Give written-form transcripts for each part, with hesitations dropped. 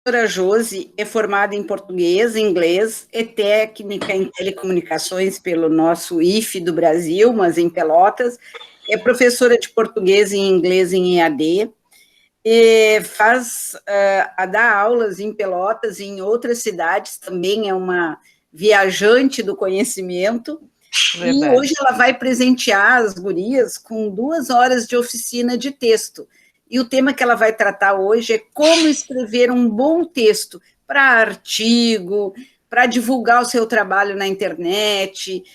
professora Josi é formada em português, inglês, é técnica em telecomunicações pelo nosso IFE do Brasil, mas em Pelotas, é professora de português e inglês em EAD, e dá aulas em Pelotas e em outras cidades, também é uma viajante do conhecimento. Verdade. E hoje ela vai presentear as gurias com 2 horas de oficina de texto. E o tema que ela vai tratar hoje é como escrever um bom texto para artigo, para divulgar o seu trabalho na internet,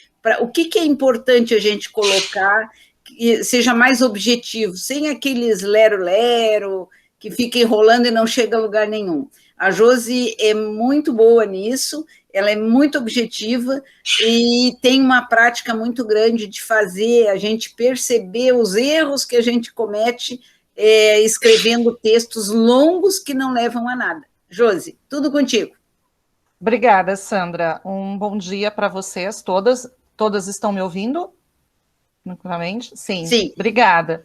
o que é importante a gente colocar que seja mais objetivo, sem aqueles lero-lero, que fica enrolando e não chega a lugar nenhum. A Josi é muito boa nisso, ela é muito objetiva e tem uma prática muito grande de fazer a gente perceber os erros que a gente comete escrevendo textos longos que não levam a nada. Josi, tudo contigo. Obrigada, Sandra. Um bom dia para vocês todas. Todas estão me ouvindo? Tranquilamente? Sim. Sim. Obrigada.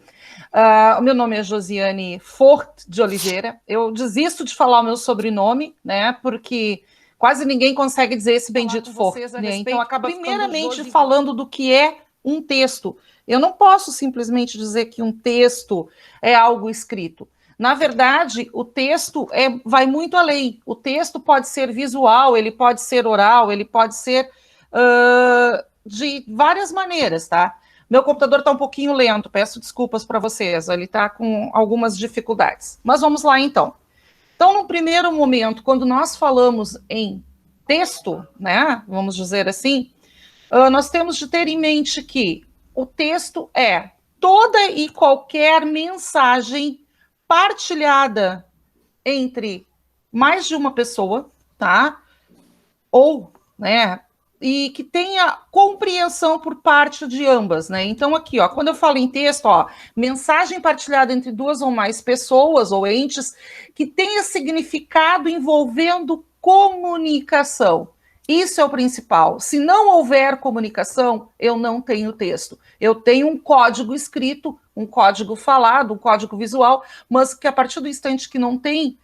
O meu nome é Josiane Fort de Oliveira. Eu desisto de falar o meu sobrenome, né? Porque quase ninguém consegue dizer esse bendito Fort. Né? Então, acaba primeiramente falando do que é um texto. Eu não posso simplesmente dizer que um texto é algo escrito. Na verdade, o texto vai muito além. O texto pode ser visual, ele pode ser oral, ele pode ser de várias maneiras, tá? Meu computador está um pouquinho lento, peço desculpas para vocês, ele está com algumas dificuldades. Mas vamos lá, então. Então, no primeiro momento, quando nós falamos em texto, né, vamos dizer assim, nós temos de ter em mente que o texto é toda e qualquer mensagem partilhada entre mais de uma pessoa, tá? Ou, né, e que tenha compreensão por parte de ambas, né? Então, aqui, ó, quando eu falo em texto, ó, mensagem partilhada entre 2 ou mais pessoas ou entes que tenha significado envolvendo comunicação. Isso é o principal. Se não houver comunicação, eu não tenho texto. Eu tenho um código escrito, um código falado, um código visual, mas que a partir do instante que não tem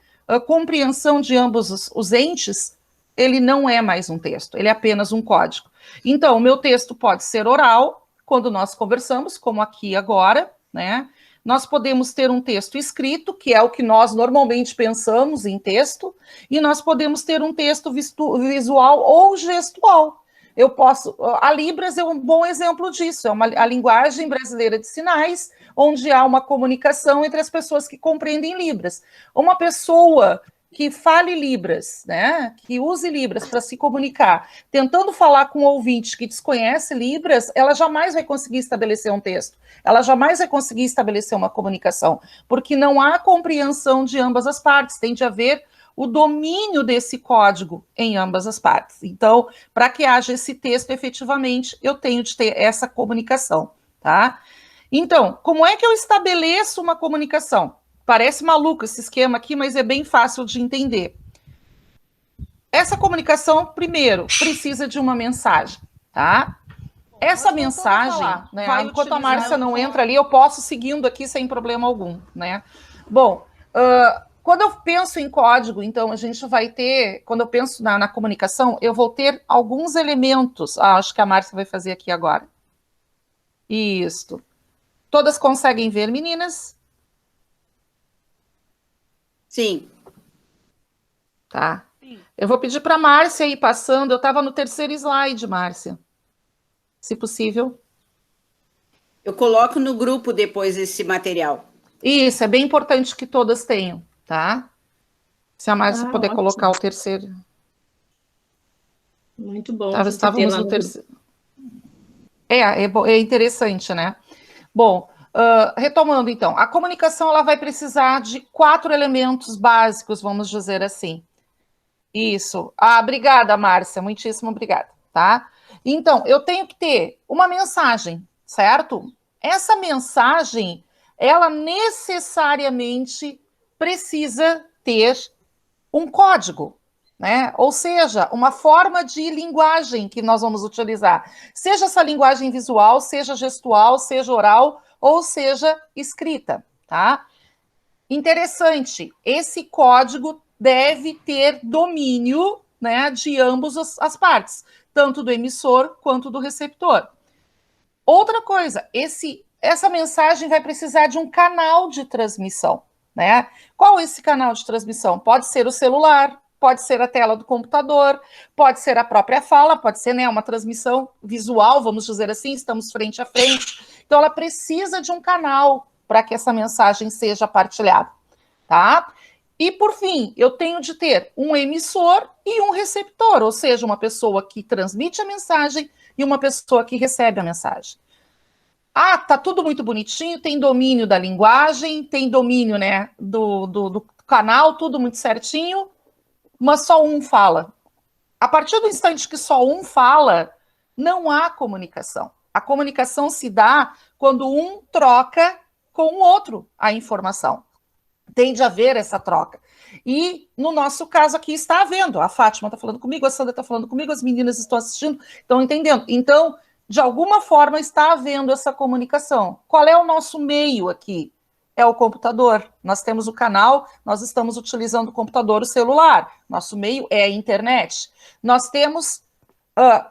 compreensão de ambos os entes, ele não é mais um texto, ele é apenas um código. Então, o meu texto pode ser oral, quando nós conversamos, como aqui agora, né? Nós podemos ter um texto escrito, que é o que nós normalmente pensamos em texto, e nós podemos ter um texto visual ou gestual. Eu posso... A Libras é um bom exemplo disso, é a linguagem brasileira de sinais, onde há uma comunicação entre as pessoas que compreendem Libras. Uma pessoa que fale Libras, né, que use Libras para se comunicar, tentando falar com um ouvinte que desconhece Libras, ela jamais vai conseguir estabelecer um texto, ela jamais vai conseguir estabelecer uma comunicação, porque não há compreensão de ambas as partes, tem de haver o domínio desse código em ambas as partes. Então, para que haja esse texto efetivamente, eu tenho de ter essa comunicação, tá? Então, como é que eu estabeleço uma comunicação? Parece maluco esse esquema aqui, mas é bem fácil de entender. Essa comunicação, primeiro, precisa de uma mensagem, tá? Essa mensagem, né, enquanto a Márcia não entra ali, eu posso seguindo aqui sem problema algum, né? Bom, quando eu penso em código, então, a gente vai ter, quando eu penso na comunicação, eu vou ter alguns elementos. Acho que a Márcia vai fazer aqui agora. Isso. Todas conseguem ver, meninas? Sim. Tá. Eu vou pedir para a Márcia ir passando. Eu estava no terceiro slide, Márcia. Se possível. Eu coloco no grupo depois esse material. Isso, é bem importante que todas tenham, tá? Se a Márcia puder ótimo. Colocar o terceiro. Muito bom. Estávamos no terceiro. É interessante, né? Bom, retomando então, a comunicação ela vai precisar de 4 elementos básicos, vamos dizer assim. Isso. Obrigada, Márcia, muitíssimo obrigada, tá? Então, eu tenho que ter uma mensagem, certo? Essa mensagem, ela necessariamente precisa ter um código, né? Ou seja, uma forma de linguagem que nós vamos utilizar. Seja essa linguagem visual, seja gestual, seja oral, ou seja escrita, tá? Interessante, esse código deve ter domínio, né, de ambas as partes, tanto do emissor quanto do receptor. Outra coisa, essa mensagem vai precisar de um canal de transmissão, né? Qual é esse canal de transmissão? Pode ser o celular, pode ser a tela do computador, pode ser a própria fala, pode ser, né, uma transmissão visual, vamos dizer assim, estamos frente a frente. Então, ela precisa de um canal para que essa mensagem seja partilhada, tá? E, por fim, eu tenho de ter um emissor e um receptor, ou seja, uma pessoa que transmite a mensagem e uma pessoa que recebe a mensagem. Ah, tá tudo muito bonitinho, tem domínio da linguagem, tem domínio, né, do canal, tudo muito certinho, mas só um fala. A partir do instante que só um fala, não há comunicação. A comunicação se dá quando um troca com o outro a informação. Tem de haver essa troca. E, no nosso caso aqui, está havendo. A Fátima está falando comigo, a Sandra está falando comigo, as meninas estão assistindo, estão entendendo. Então, de alguma forma, está havendo essa comunicação. Qual é o nosso meio aqui? É o computador. Nós temos o canal, nós estamos utilizando o computador, o celular. Nosso meio é a internet. Nós temos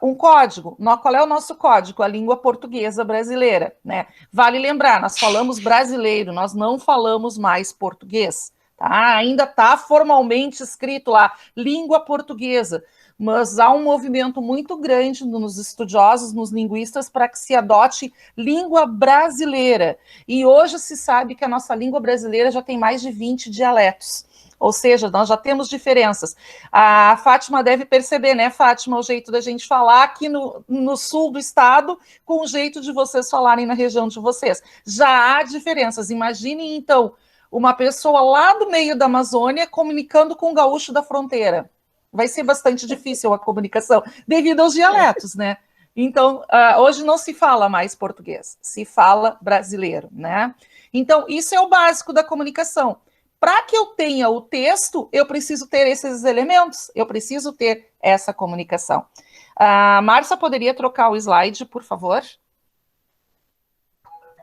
um código. Qual é o nosso código? A língua portuguesa brasileira, né? Vale lembrar, nós falamos brasileiro, nós não falamos mais português, tá? Ainda está formalmente escrito lá, língua portuguesa, mas há um movimento muito grande nos estudiosos, nos linguistas, para que se adote língua brasileira. E hoje se sabe que a nossa língua brasileira já tem mais de 20 dialetos. Ou seja, nós já temos diferenças. A Fátima deve perceber, né, Fátima, o jeito da gente falar aqui no sul do estado com o jeito de vocês falarem na região de vocês. Já há diferenças. Imaginem, então, uma pessoa lá do meio da Amazônia comunicando com um gaúcho da fronteira. Vai ser bastante difícil a comunicação, devido aos dialetos, né? Então, hoje não se fala mais português, se fala brasileiro, né? Então, isso é o básico da comunicação. Para que eu tenha o texto, eu preciso ter esses elementos, eu preciso ter essa comunicação. A Márcia poderia trocar o slide, por favor?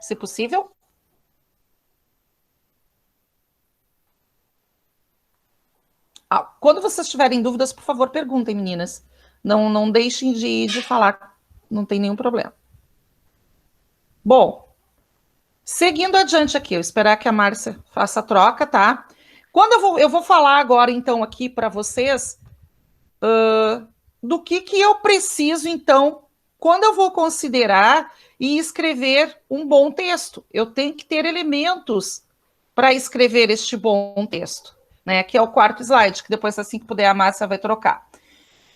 Se possível. Quando vocês tiverem dúvidas, por favor, perguntem, meninas. Não deixem de falar, não tem nenhum problema. Bom, seguindo adiante aqui, eu esperar que a Márcia faça a troca, tá? Quando eu vou falar agora, então, aqui para vocês do que eu preciso, então, quando eu vou considerar e escrever um bom texto. Eu tenho que ter elementos para escrever este bom texto, né? Que é o quarto slide, que depois, assim que puder, a Márcia vai trocar.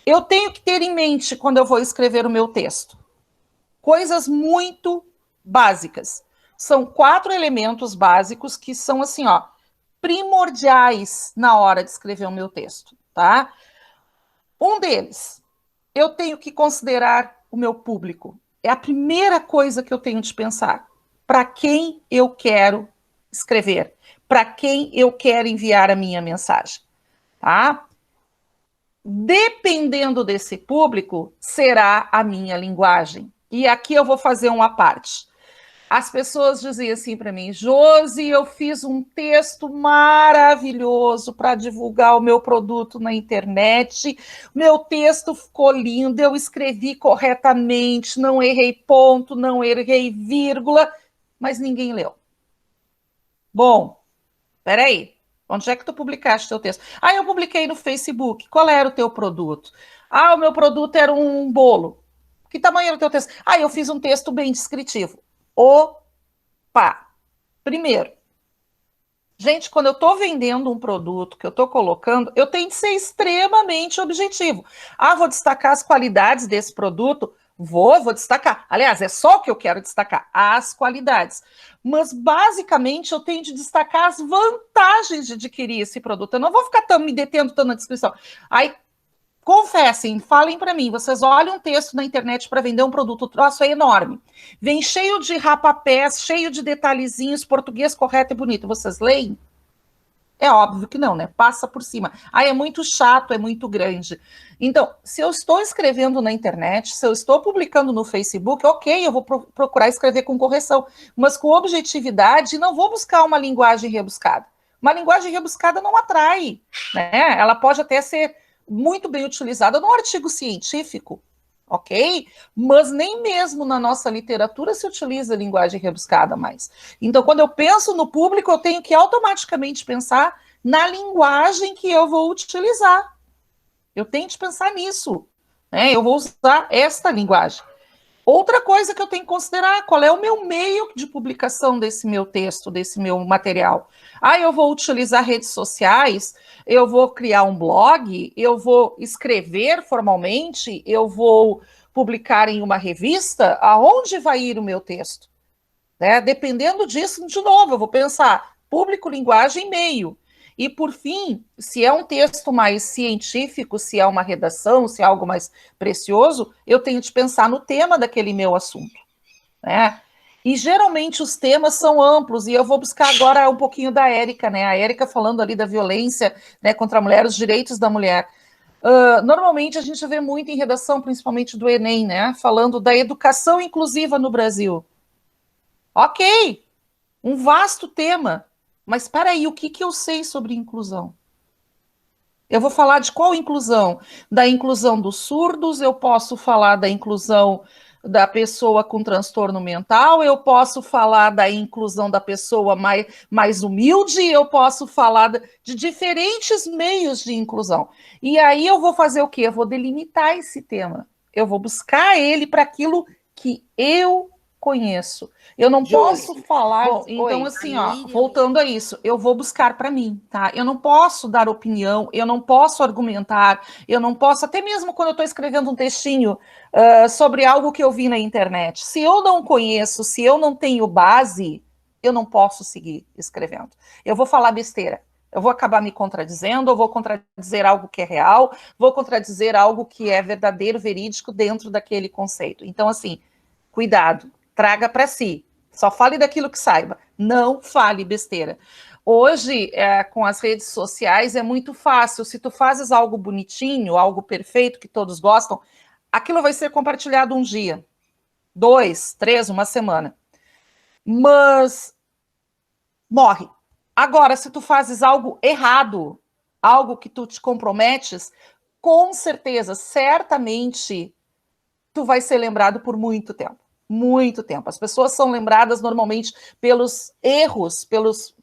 Eu tenho que ter em mente, quando eu vou escrever o meu texto, coisas muito básicas. São 4 elementos básicos que são, assim, ó, primordiais na hora de escrever o meu texto, tá? Um deles, eu tenho que considerar o meu público. É a primeira coisa que eu tenho de pensar. Para quem eu quero escrever? Para quem eu quero enviar a minha mensagem? Tá? Dependendo desse público, será a minha linguagem. E aqui eu vou fazer uma parte. As pessoas diziam assim para mim: Josi, eu fiz um texto maravilhoso para divulgar o meu produto na internet, meu texto ficou lindo, eu escrevi corretamente, não errei ponto, não errei vírgula, mas ninguém leu. Bom, peraí, onde é que tu publicaste teu texto? Eu publiquei no Facebook. Qual era o teu produto? O meu produto era um bolo. Que tamanho era o teu texto? Eu fiz um texto bem descritivo. Opa! Primeiro, gente, quando eu estou vendendo um produto que eu estou colocando, eu tenho que ser extremamente objetivo. Vou destacar as qualidades desse produto? Vou destacar. Aliás, é só o que eu quero destacar, as qualidades. Mas, basicamente, eu tenho de destacar as vantagens de adquirir esse produto. Eu não vou ficar me detendo tanto na descrição. Confessem, falem para mim, vocês olham um texto na internet para vender um produto, o troço é enorme. Vem cheio de rapapés, cheio de detalhezinhos, português correto e bonito. Vocês leem? É óbvio que não, né? Passa por cima. É muito chato, é muito grande. Então, se eu estou escrevendo na internet, se eu estou publicando no Facebook, ok, eu vou procurar escrever com correção, mas com objetividade, não vou buscar uma linguagem rebuscada. Uma linguagem rebuscada não atrai, né? Ela pode até ser muito bem utilizada num artigo científico, ok? Mas nem mesmo na nossa literatura se utiliza linguagem rebuscada mais. Então, quando eu penso no público, eu tenho que automaticamente pensar na linguagem que eu vou utilizar. Eu tenho que pensar nisso, né? Eu vou usar esta linguagem. Outra coisa que eu tenho que considerar, qual é o meu meio de publicação desse meu texto, desse meu material. Eu vou utilizar redes sociais, eu vou criar um blog, eu vou escrever formalmente, eu vou publicar em uma revista, aonde vai ir o meu texto? Né? Dependendo disso, de novo, eu vou pensar público, linguagem, meio. E, por fim, se é um texto mais científico, se é uma redação, se é algo mais precioso, eu tenho de pensar no tema daquele meu assunto, né? E, geralmente, os temas são amplos, e eu vou buscar agora um pouquinho da Érica, né? A Érica falando ali da violência, né, contra a mulher, os direitos da mulher. Normalmente, a gente vê muito em redação, principalmente do Enem, né? Falando da educação inclusiva no Brasil. Ok, um vasto tema. Mas para aí, o que eu sei sobre inclusão? Eu vou falar de qual inclusão? Da inclusão dos surdos, eu posso falar da inclusão da pessoa com transtorno mental, eu posso falar da inclusão da pessoa mais humilde, eu posso falar de diferentes meios de inclusão. E aí eu vou fazer o quê? Eu vou delimitar esse tema. Eu vou buscar ele para aquilo que eu conheço. Eu não posso falar. Bom, então, assim, voltando a isso, eu vou buscar para mim, tá? Eu não posso dar opinião, eu não posso argumentar, eu não posso, até mesmo quando eu estou escrevendo um textinho sobre algo que eu vi na internet. Se eu não conheço, se eu não tenho base, eu não posso seguir escrevendo. Eu vou falar besteira. Eu vou acabar me contradizendo, eu vou contradizer algo que é real, vou contradizer algo que é verdadeiro, verídico dentro daquele conceito. Então, assim, cuidado. Traga para si. Só fale daquilo que saiba. Não fale besteira. Hoje, com as redes sociais, é muito fácil. Se tu fazes algo bonitinho, algo perfeito, que todos gostam, aquilo vai ser compartilhado um dia, 2, 3, uma semana. Mas morre. Agora, se tu fazes algo errado, algo que tu te comprometes, com certeza, certamente, tu vai ser lembrado por muito tempo. Muito tempo. As pessoas são lembradas normalmente pelos erros, pelos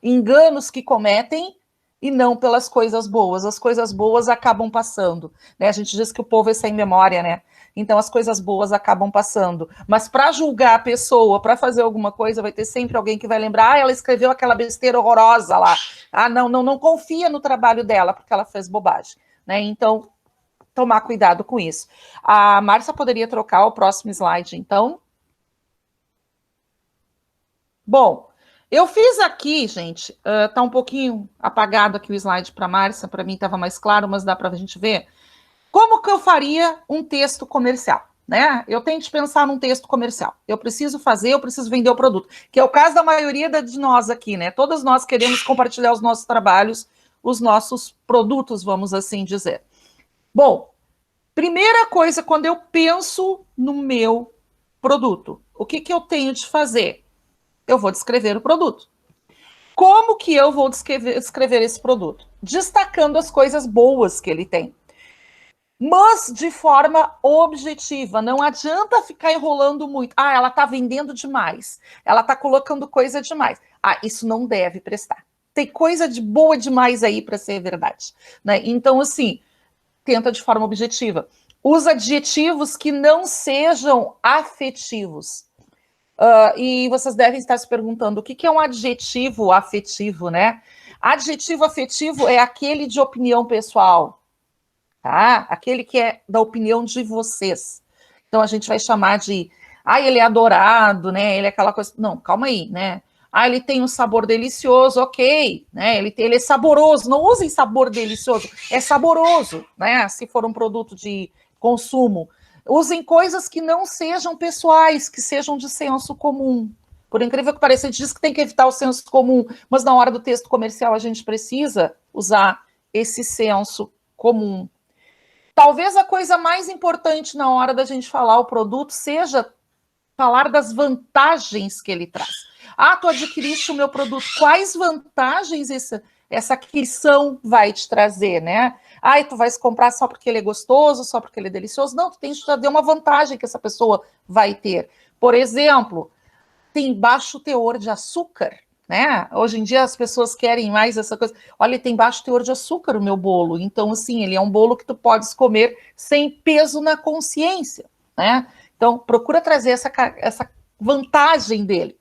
enganos que cometem e não pelas coisas boas. As coisas boas acabam passando, né? A gente diz que o povo é sem memória, né? Então as coisas boas acabam passando. Mas para julgar a pessoa, para fazer alguma coisa, vai ter sempre alguém que vai lembrar, ela escreveu aquela besteira horrorosa lá. Não confia no trabalho dela porque ela fez bobagem, né? Então tomar cuidado com isso. A Márcia poderia trocar o próximo slide, então? Bom, eu fiz aqui, gente, tá um pouquinho apagado aqui o slide para a Márcia, para mim estava mais claro, mas dá para a gente ver. Como que eu faria um texto comercial? Né? Eu tenho que pensar num texto comercial. Eu preciso vender o produto, que é o caso da maioria de nós aqui, né? Todas nós queremos compartilhar os nossos trabalhos, os nossos produtos, vamos assim dizer. Bom, primeira coisa, quando eu penso no meu produto, o que eu tenho de fazer? Eu vou descrever o produto. Como que eu vou descrever esse produto? Destacando as coisas boas que ele tem. Mas de forma objetiva. Não adianta ficar enrolando muito. Ela está vendendo demais. Ela está colocando coisa demais. Isso não deve prestar. Tem coisa de boa demais aí para ser verdade, né? Então, assim, tenta de forma objetiva. Usa adjetivos que não sejam afetivos. E vocês devem estar se perguntando o que é um adjetivo afetivo, né? Adjetivo afetivo é aquele de opinião pessoal, tá? Aquele que é da opinião de vocês. Então a gente vai chamar de, ele é adorado, né? Ele é aquela coisa. Não, calma aí, né? Ele tem um sabor delicioso, ok, né? Ele é saboroso. Não usem sabor delicioso, é saboroso, né? Se for um produto de consumo. Usem coisas que não sejam pessoais, que sejam de senso comum. Por incrível que pareça, a gente diz que tem que evitar o senso comum, mas na hora do texto comercial a gente precisa usar esse senso comum. Talvez a coisa mais importante na hora da gente falar o produto seja falar das vantagens que ele traz. Ah, tu adquiriste o meu produto, quais vantagens essa aquisição vai te trazer, né? Ah, tu vais comprar só porque ele é gostoso, só porque ele é delicioso. Não, tu tem que ter uma vantagem que essa pessoa vai ter. Por exemplo, tem baixo teor de açúcar, né? Hoje em dia as pessoas querem mais essa coisa. Olha, tem baixo teor de açúcar o meu bolo. Então, assim, ele é um bolo que tu podes comer sem peso na consciência, né? Então, procura trazer essa vantagem dele.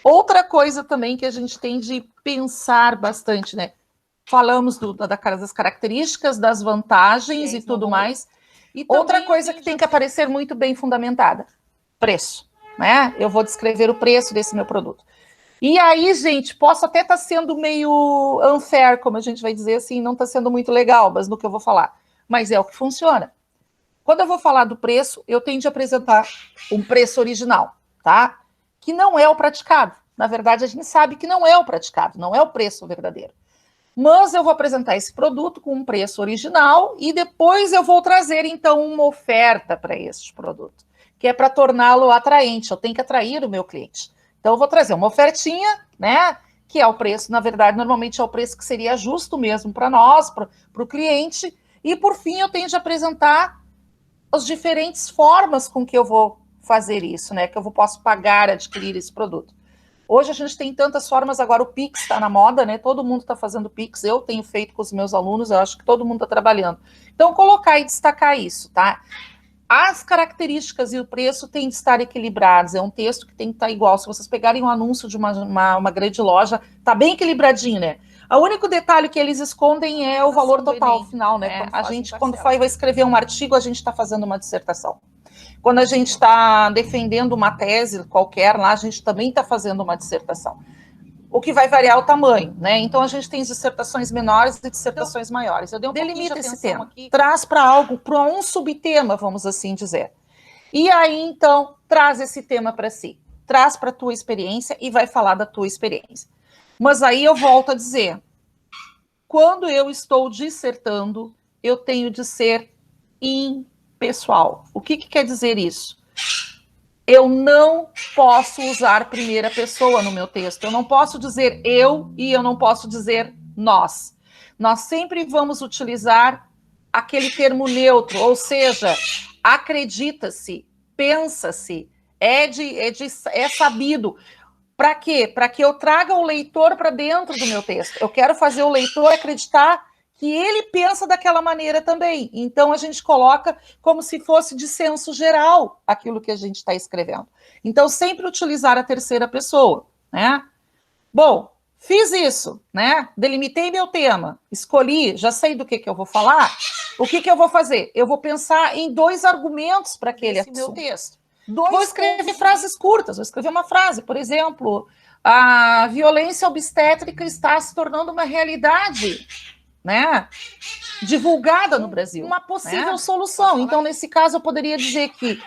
Outra coisa também que a gente tem de pensar bastante, né? Falamos das características, das vantagens e tudo mais. E outra coisa que tem que aparecer muito bem fundamentada: preço, né? Eu vou descrever o preço desse meu produto. E aí, gente, posso até estar sendo meio unfair, como a gente vai dizer assim, não está sendo muito legal, mas no que eu vou falar. Mas é o que funciona. Quando eu vou falar do preço, eu tenho de apresentar um preço original, tá? Que não é o praticado. Na verdade, a gente sabe que não é o praticado, não é o preço verdadeiro. Mas eu vou apresentar esse produto com um preço original e depois eu vou trazer, então, uma oferta para este produto, que é para torná-lo atraente. Eu tenho que atrair o meu cliente. Então, eu vou trazer uma ofertinha, né? Que é o preço, na verdade, normalmente é o preço que seria justo mesmo para nós, para o cliente. E, por fim, eu tenho de apresentar as diferentes formas com que eu vou fazer isso, né? Que eu posso pagar, adquirir esse produto. Hoje a gente tem tantas formas, agora o Pix está na moda, né? Todo mundo está fazendo Pix, eu tenho feito com os meus alunos, eu acho que todo mundo está trabalhando. Então, colocar e destacar isso, tá? As características e o preço têm de estar equilibrados, é um texto que tem que estar igual. Se vocês pegarem um anúncio de uma grande loja, tá bem equilibradinho, né? O único detalhe que eles escondem é o valor total final, né? A gente, quando vai escrever um artigo, a gente está fazendo uma dissertação. Quando a gente está defendendo uma tese qualquer lá, a gente também está fazendo uma dissertação. O que vai variar o tamanho, né? Então a gente tem dissertações menores e dissertações maiores. Eu dei delimita esse tema aqui, traz para algo, para um subtema, vamos assim dizer. E aí, então, traz esse tema para si. Traz para a tua experiência e vai falar da tua experiência. Mas aí eu volto a dizer, quando eu estou dissertando, eu tenho de ser impessoal. O que quer dizer isso? Eu não posso usar primeira pessoa no meu texto. Eu não posso dizer eu e eu não posso dizer nós. Nós sempre vamos utilizar aquele termo neutro, ou seja, acredita-se, pensa-se, é sabido. Para quê? Para que eu traga o leitor para dentro do meu texto. Eu quero fazer o leitor acreditar que ele pensa daquela maneira também. Então, a gente coloca como se fosse de senso geral aquilo que a gente está escrevendo. Então, sempre utilizar a terceira pessoa, né? Bom, fiz isso, né? Delimitei meu tema, escolhi, já sei do que eu vou falar. O que eu vou fazer? Eu vou pensar em 2 argumentos para aquele meu texto. Vou escrever frases curtas, vou escrever uma frase, por exemplo, a violência obstétrica está se tornando uma realidade, né, divulgada no Brasil. Uma possível solução. Então, nesse caso, eu poderia dizer que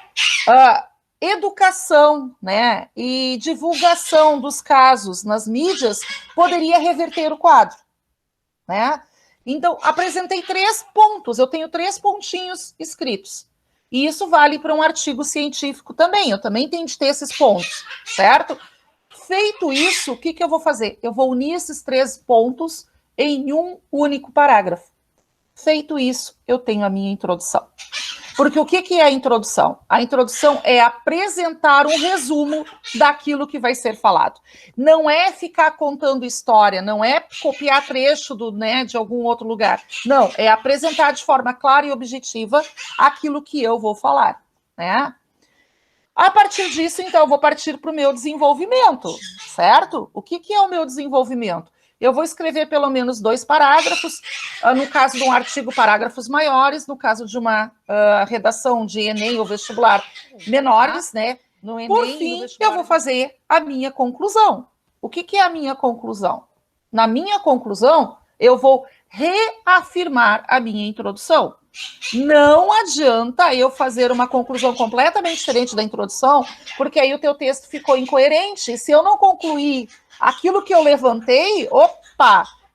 educação, né, e divulgação dos casos nas mídias poderia reverter o quadro, né? Então, apresentei 3 pontos, eu tenho 3 pontinhos escritos. E isso vale para um artigo científico também, eu também tenho de ter esses pontos, certo? Feito isso, o que eu vou fazer? Eu vou unir esses 3 pontos em um único parágrafo. Feito isso, eu tenho a minha introdução. Porque o que é a introdução? A introdução é apresentar um resumo daquilo que vai ser falado. Não é ficar contando história, não é copiar trecho de algum outro lugar. Não, é apresentar de forma clara e objetiva aquilo que eu vou falar, né? A partir disso, então, eu vou partir para o meu desenvolvimento, certo? O que é o meu desenvolvimento? Eu vou escrever pelo menos 2 parágrafos, no caso de um artigo, parágrafos maiores, no caso de uma redação de Enem ou vestibular menores, né? No Enem, por fim, eu vou fazer a minha conclusão. O que é a minha conclusão? Na minha conclusão, eu vou reafirmar a minha introdução. Não adianta eu fazer uma conclusão completamente diferente da introdução, porque aí o teu texto ficou incoerente. Se eu não concluir aquilo que eu levantei,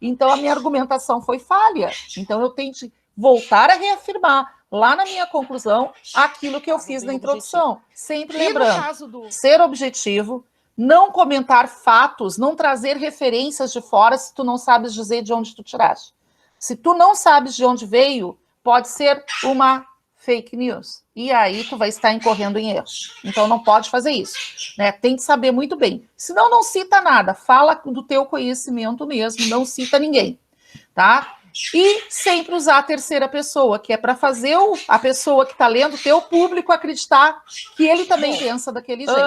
então a minha argumentação foi falha. Então eu tenho que voltar a reafirmar lá na minha conclusão aquilo que eu fiz na introdução. Sempre lembrando, ser objetivo, não comentar fatos, não trazer referências de fora se tu não sabes dizer de onde tu tiraste. Se tu não sabes de onde veio, pode ser uma fake news. E aí tu vai estar incorrendo em erros. Então não pode fazer isso, né? Tem que saber muito bem. Senão não cita nada, fala do teu conhecimento mesmo, não cita ninguém, tá? E sempre usar a terceira pessoa, que é para fazer a pessoa que está lendo, teu público, acreditar que ele também pensa daquele jeito.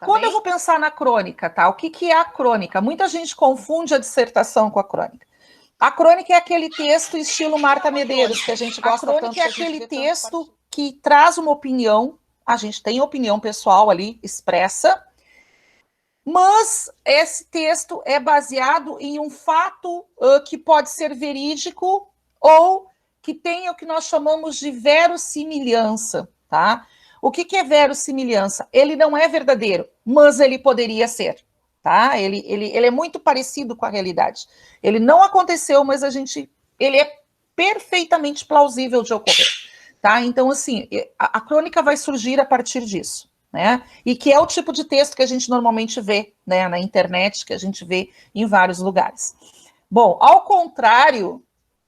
Quando eu vou pensar na crônica, tá? O que é a crônica? Muita gente confunde a dissertação com a crônica. A crônica é aquele texto estilo Marta Medeiros, que a gente gosta tanto. A crônica é aquele texto que traz uma opinião, a gente tem opinião pessoal ali, expressa, mas esse texto é baseado em um fato que pode ser verídico ou que tem o que nós chamamos de verossimilhança, tá? O que é verossimilhança? Ele não é verdadeiro, mas ele poderia ser, tá? Ele é muito parecido com a realidade. Ele não aconteceu, mas ele é perfeitamente plausível de ocorrer, tá? Então, assim, a crônica vai surgir a partir disso, né? E que é o tipo de texto que a gente normalmente vê, né, na internet, que a gente vê em vários lugares. Bom, ao contrário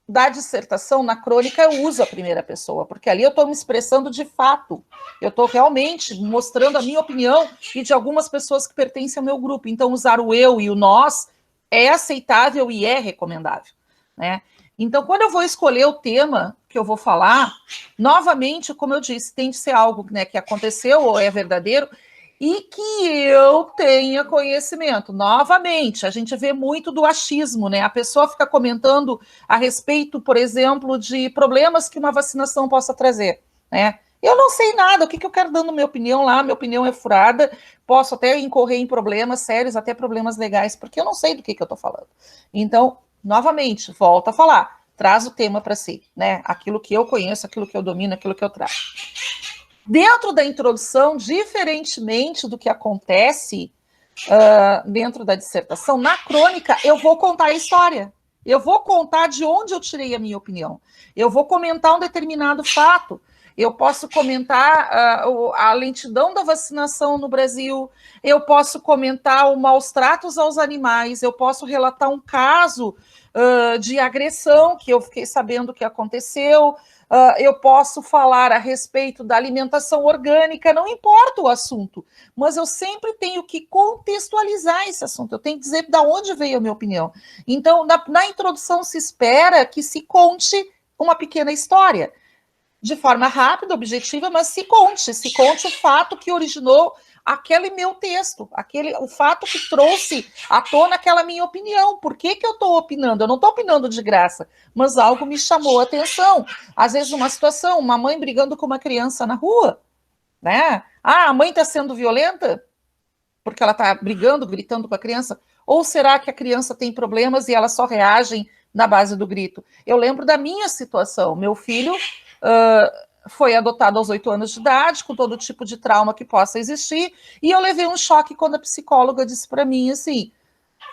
da dissertação, na crônica eu uso a primeira pessoa, porque ali eu estou me expressando de fato, eu estou realmente mostrando a minha opinião e de algumas pessoas que pertencem ao meu grupo, então usar o eu e o nós é aceitável e é recomendável, né? Então, quando eu vou escolher o tema que eu vou falar, novamente, como eu disse, tem de ser algo, né, que aconteceu ou é verdadeiro, e que eu tenha conhecimento. Novamente, a gente vê muito do achismo, né? A pessoa fica comentando a respeito, por exemplo, de problemas que uma vacinação possa trazer, né? Eu não sei nada, o que eu quero dando minha opinião lá, minha opinião é furada, posso até incorrer em problemas sérios, até problemas legais, porque eu não sei do que eu estou falando. Então, novamente, volto a falar, traz o tema para si, né? Aquilo que eu conheço, aquilo que eu domino, aquilo que eu trago. Dentro da introdução, diferentemente do que acontece dentro da dissertação, na crônica eu vou contar a história. Eu vou contar de onde eu tirei a minha opinião. Eu vou comentar um determinado fato. Eu posso comentar a lentidão da vacinação no Brasil, eu posso comentar o maus tratos aos animais, eu posso relatar um caso de agressão que eu fiquei sabendo que aconteceu, eu posso falar a respeito da alimentação orgânica, não importa o assunto, mas eu sempre tenho que contextualizar esse assunto, eu tenho que dizer de onde veio a minha opinião. Então, na introdução se espera que se conte uma pequena história, de forma rápida, objetiva, mas se conte o fato que originou aquele meu texto, o fato que trouxe à tona aquela minha opinião. Por que eu estou opinando? Eu não estou opinando de graça, mas algo me chamou a atenção. Às vezes uma situação, uma mãe brigando com uma criança na rua, né? Ah, a mãe está sendo violenta porque ela está brigando, gritando com a criança? Ou será que a criança tem problemas e elas só reagem na base do grito? Eu lembro da minha situação. Meu filho foi adotado aos 8 anos de idade, com todo tipo de trauma que possa existir, e eu levei um choque quando a psicóloga disse para mim assim: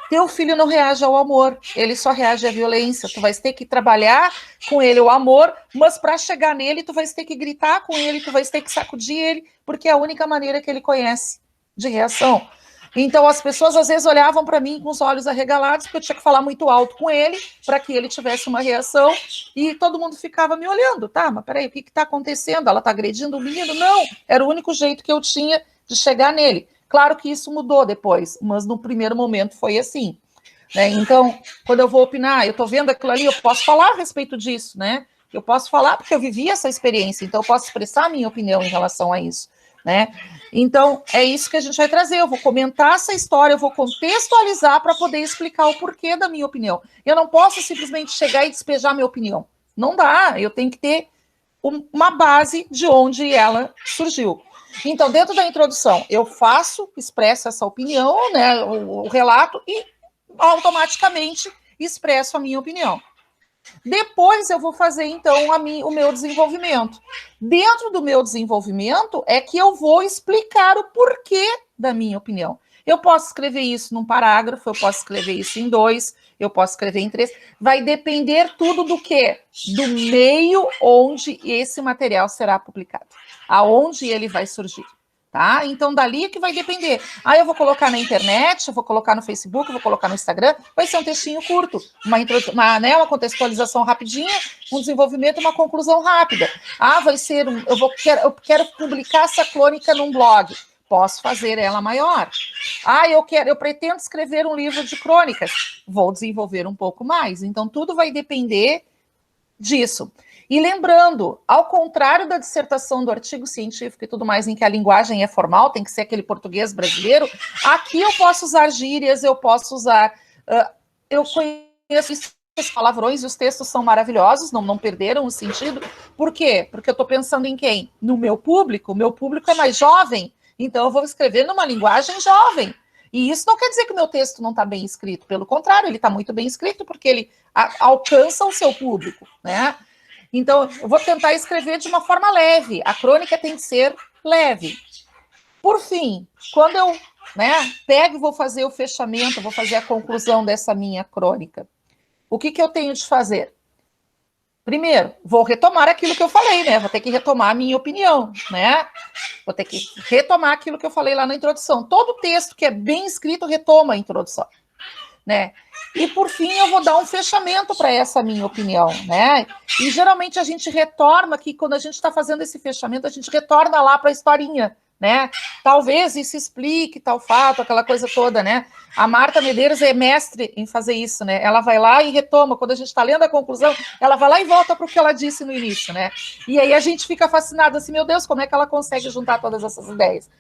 teu filho não reage ao amor, ele só reage à violência, tu vais ter que trabalhar com ele o amor, mas para chegar nele tu vais ter que gritar com ele, tu vais ter que sacudir ele, porque é a única maneira que ele conhece de reação. Então as pessoas às vezes olhavam para mim com os olhos arregalados, porque eu tinha que falar muito alto com ele para que ele tivesse uma reação, e todo mundo ficava me olhando, tá, mas peraí, o que está acontecendo? Ela está agredindo o menino? Não, era o único jeito que eu tinha de chegar nele. Claro que isso mudou depois, mas no primeiro momento foi assim, né? Então, quando eu vou opinar, eu estou vendo aquilo ali, eu posso falar a respeito disso, né? Eu posso falar porque eu vivi essa experiência, então eu posso expressar a minha opinião em relação a isso, né? Então, é isso que a gente vai trazer. Eu vou comentar essa história, eu vou contextualizar para poder explicar o porquê da minha opinião. Eu não posso simplesmente chegar e despejar minha opinião. Não dá, eu tenho que ter uma base de onde ela surgiu. Então, dentro da introdução, eu expresso essa opinião, né, o relato, e automaticamente expresso a minha opinião. Depois eu vou fazer, então, o meu desenvolvimento. Dentro do meu desenvolvimento é que eu vou explicar o porquê da minha opinião. Eu posso escrever isso num parágrafo, eu posso escrever isso em 2, eu posso escrever em 3. Vai depender tudo do quê? Do meio onde esse material será publicado. Aonde ele vai surgir. tá? Então, dali é que vai depender. Ah, eu vou colocar na internet, eu vou colocar no Facebook, eu vou colocar no Instagram, vai ser um textinho curto, uma contextualização rapidinha, um desenvolvimento, uma conclusão rápida. Ah, vai ser, eu quero publicar essa crônica num blog, posso fazer ela maior. Ah, eu pretendo escrever um livro de crônicas, vou desenvolver um pouco mais. Então, tudo vai depender disso. E lembrando, ao contrário da dissertação do artigo científico e tudo mais, em que a linguagem é formal, tem que ser aquele português brasileiro, aqui eu posso usar gírias, eu posso usar... eu conheço esses palavrões e os textos são maravilhosos, não perderam o sentido. Por quê? Porque eu estou pensando em quem? No meu público. O meu público é mais jovem, então eu vou escrever numa linguagem jovem. E isso não quer dizer que o meu texto não está bem escrito. Pelo contrário, ele está muito bem escrito, porque ele alcança o seu público, né? Então, eu vou tentar escrever de uma forma leve. A crônica tem que ser leve. Por fim, quando eu pego e vou fazer o fechamento, vou fazer a conclusão dessa minha crônica, o que eu tenho de fazer? Primeiro, vou retomar aquilo que eu falei, né? Vou ter que retomar a minha opinião, né? Vou ter que retomar aquilo que eu falei lá na introdução. Todo texto que é bem escrito retoma a introdução, né? E, por fim, eu vou dar um fechamento para essa minha opinião, né? E, geralmente, a gente retorna aqui, quando a gente está fazendo esse fechamento, a gente retorna lá para a historinha, né? Talvez isso explique tal fato, aquela coisa toda, né? A Marta Medeiros é mestre em fazer isso, né? Ela vai lá e retoma. Quando a gente está lendo a conclusão, ela vai lá e volta para o que ela disse no início, né? E aí a gente fica fascinado, assim, meu Deus, como é que ela consegue juntar todas essas ideias?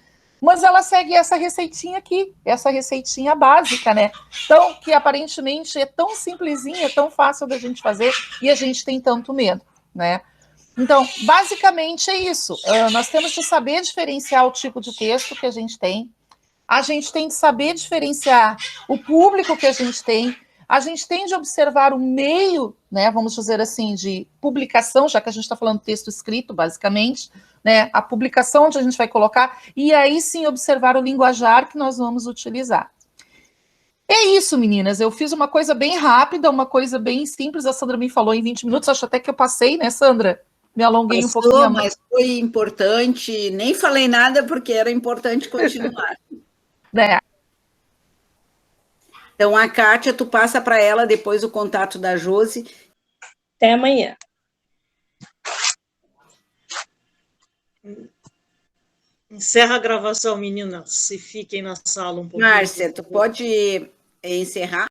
Mas ela segue essa receitinha aqui, essa receitinha básica, né? Então, que aparentemente é tão simplesinha, é tão fácil da gente fazer, e a gente tem tanto medo, né? Então, basicamente é isso. Nós temos de saber diferenciar o tipo de texto que a gente tem de saber diferenciar o público que a gente tem de observar o meio, né, vamos dizer assim, de publicação, já que a gente está falando de texto escrito, basicamente, né, a publicação onde a gente vai colocar, e aí sim observar o linguajar que nós vamos utilizar. É isso, meninas, eu fiz uma coisa bem rápida, uma coisa bem simples, a Sandra me falou em 20 minutos, acho até que eu passei, né, Sandra? Me alonguei um pouquinho. Mas foi importante, nem falei nada porque era importante continuar. Né? Então, a Kátia, tu passa para ela depois o contato da Josi. Até amanhã. Encerra a gravação, meninas, se fiquem na sala um pouquinho. Márcia, tu pode encerrar?